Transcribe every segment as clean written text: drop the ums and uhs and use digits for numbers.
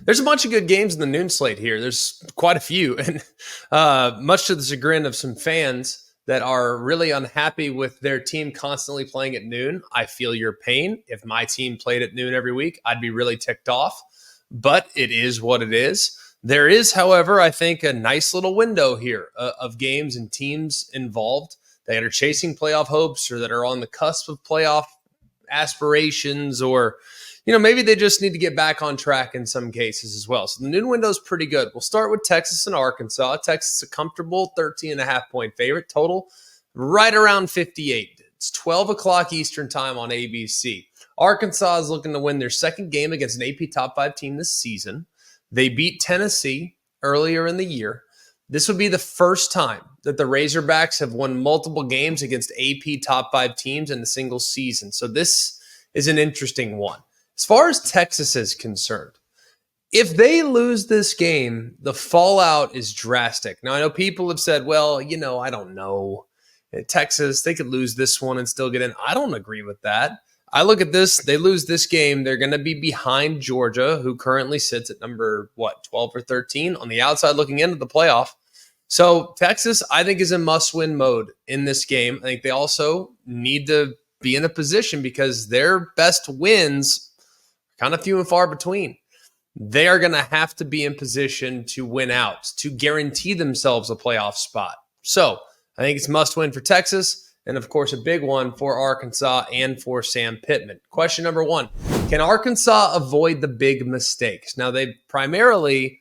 There's a bunch of good games in the noon slate here. There's quite a few, and much to the chagrin of some fans that are really unhappy with their team constantly playing at noon. I feel your pain. If my team played at noon every week, I'd be really ticked off, but it is what it is. There is, however, I think a nice little window here of games and teams involved that are chasing playoff hopes or that are on the cusp of playoff aspirations, or maybe they just need to get back on track in some cases as well. So the noon window is pretty good. We'll start with Texas and Arkansas. Texas is a comfortable 13.5-point favorite. Total right around 58. It's 12 o'clock Eastern time on ABC. Arkansas is looking to win their second game against an AP Top 5 team this season. They beat Tennessee earlier in the year. This would be the first time that the Razorbacks have won multiple games against AP Top 5 teams in a single season. So this is an interesting one. As far as Texas is concerned, if they lose this game, the fallout is drastic. Now, I know people have said, well, I don't know. Texas, they could lose this one and still get in. I don't agree with that. I look at this, they lose this game, they're going to be behind Georgia, who currently sits at number, 12 or 13 on the outside looking into the playoff. So Texas, I think, is in must-win mode in this game. I think they also need to be in a position because their best wins are kind of few and far between. They are going to have to be in position to win out, to guarantee themselves a playoff spot. So I think it's must-win for Texas. And, of course, a big one for Arkansas and for Sam Pittman. Question number 1, can Arkansas avoid the big mistakes? Now, they've primarily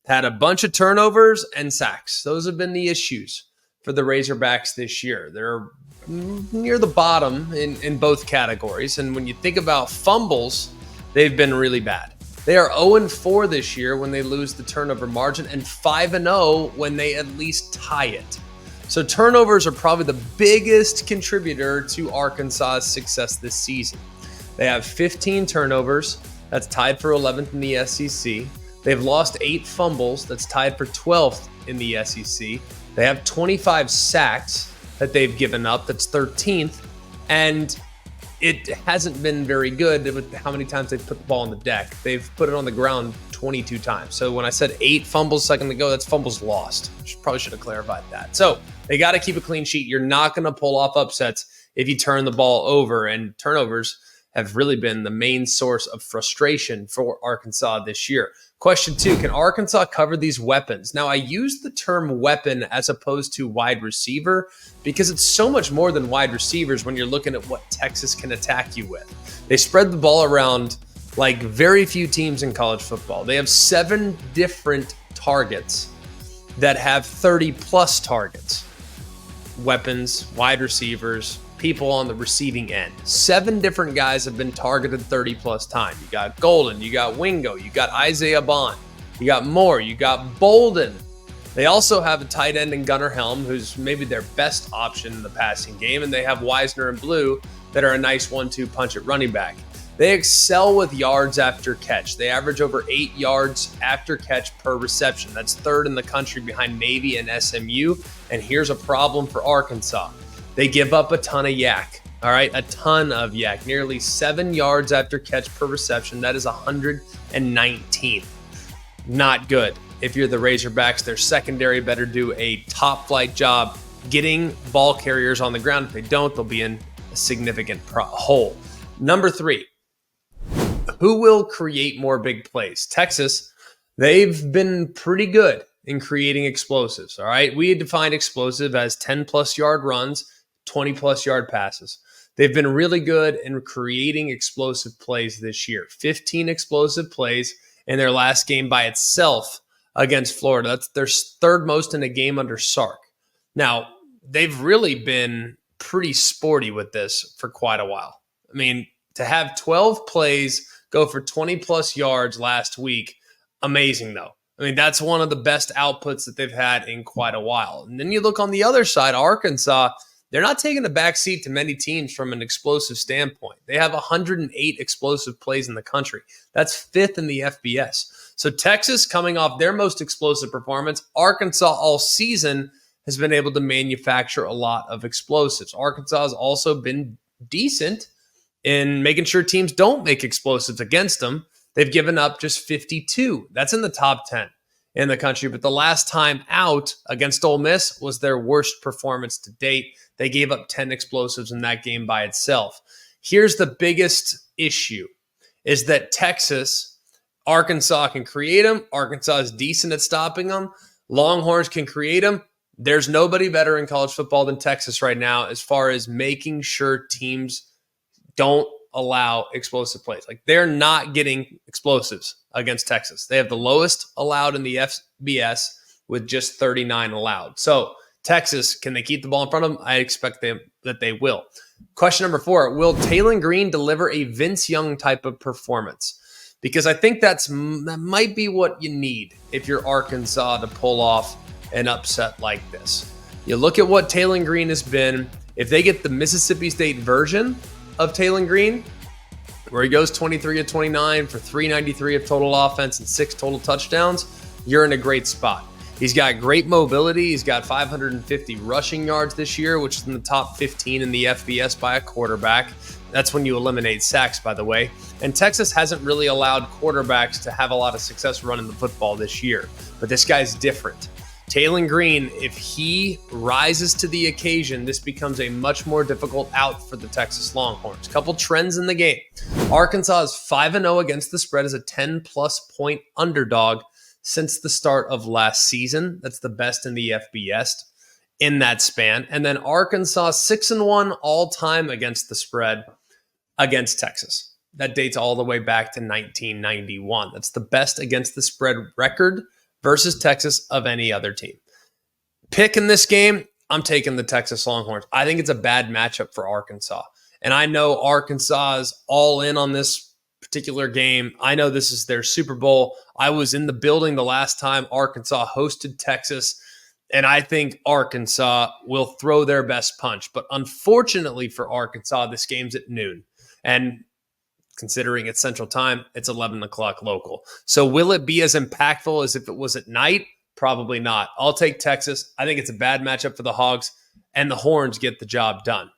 had a bunch of turnovers and sacks. Those have been the issues for the Razorbacks this year. They're near the bottom in both categories. And when you think about fumbles, they've been really bad. They are 0-4 this year when they lose the turnover margin and 5-0 when they at least tie it. So turnovers are probably the biggest contributor to Arkansas's success this season. They have 15 turnovers. That's tied for 11th in the SEC. They've lost 8 fumbles. That's tied for 12th in the SEC. They have 25 sacks that they've given up. That's 13th. And it hasn't been very good with how many times they've put the ball on the deck. They've put it on the ground 22 times. So when I said 8 fumbles a second ago, that's fumbles lost. Probably should have clarified that. So they got to keep a clean sheet. You're not going to pull off upsets if you turn the ball over, and turnovers have really been the main source of frustration for Arkansas this year. Question 2, can Arkansas cover these weapons? Now, I use the term weapon as opposed to wide receiver because it's so much more than wide receivers when you're looking at what Texas can attack you with. They spread the ball around like very few teams in college football. They have 7 different targets that have 30-plus targets. Weapons, wide receivers, people on the receiving end. 7 different guys have been targeted 30-plus times. You got Golden, you got Wingo, you got Isaiah Bond, you got Moore, you got Bolden. They also have a tight end in Gunnar Helm, who's maybe their best option in the passing game, and they have Wisner and Blue that are a nice 1-2 punch at running back. They excel with yards after catch. They average over 8 yards after catch per reception. That's 3rd in the country behind Navy and SMU. And here's a problem for Arkansas. They give up a ton of yak. All right, a ton of yak. Nearly 7 yards after catch per reception. That is 119th. Not good. If you're the Razorbacks, their secondary better do a top-flight job getting ball carriers on the ground. If they don't, they'll be in a significant hole. Number 3. Who will create more big plays? Texas, they've been pretty good in creating explosives, all right? We had defined explosive as 10-plus yard runs, 20-plus yard passes. They've been really good in creating explosive plays this year. 15 explosive plays in their last game by itself against Florida. That's their 3rd most in a game under Sark. Now, they've really been pretty sporty with this for quite a while. I mean, to have 12 plays go for 20-plus yards last week, amazing, though. I mean, that's one of the best outputs that they've had in quite a while. And then you look on the other side, Arkansas, they're not taking a backseat to many teams from an explosive standpoint. They have 108 explosive plays in the country. That's 5th in the FBS. So Texas, coming off their most explosive performance, Arkansas all season has been able to manufacture a lot of explosives. Arkansas has also been decent in making sure teams don't make explosives against them. They've given up just 52. That's in the top 10 in the country. But the last time out against Ole Miss was their worst performance to date. They gave up 10 explosives in that game by itself. Here's the biggest issue is that Arkansas can create them. Arkansas is decent at stopping them. Longhorns can create them. There's nobody better in college football than Texas right now as far as making sure teams don't allow explosive plays. Like, they're not getting explosives against Texas. They have the lowest allowed in the FBS with just 39 allowed. So Texas, can they keep the ball in front of them? I expect that they will. Question number 4, will Taylon Green deliver a Vince Young type of performance? Because I think that might be what you need if you're Arkansas to pull off an upset like this. You look at what Taylon Green has been. If they get the Mississippi State version of Taylon Green, where he goes 23 of 29 for 393 of total offense and 6 total touchdowns, you're in a great spot. He's got great mobility. He's got 550 rushing yards this year, which is in the top 15 in the FBS by a quarterback. That's when you eliminate sacks, by the way. And Texas hasn't really allowed quarterbacks to have a lot of success running the football this year. But this guy's different. Taylon Green, if he rises to the occasion, this becomes a much more difficult out for the Texas Longhorns. Couple trends in the game. Arkansas is 5-0 against the spread as a 10-plus point underdog since the start of last season. That's the best in the FBS in that span. And then Arkansas 6-1 all-time against the spread against Texas. That dates all the way back to 1991. That's the best against the spread record versus Texas of any other team. Pick in this game, I'm taking the Texas Longhorns. I think it's a bad matchup for Arkansas. And I know Arkansas is all in on this particular game. I know this is their Super Bowl. I was in the building the last time Arkansas hosted Texas, and I think Arkansas will throw their best punch. But unfortunately for Arkansas, this game's at noon. And considering it's Central Time, it's 11 o'clock local. So will it be as impactful as if it was at night? Probably not. I'll take Texas. I think it's a bad matchup for the Hogs, and the Horns get the job done.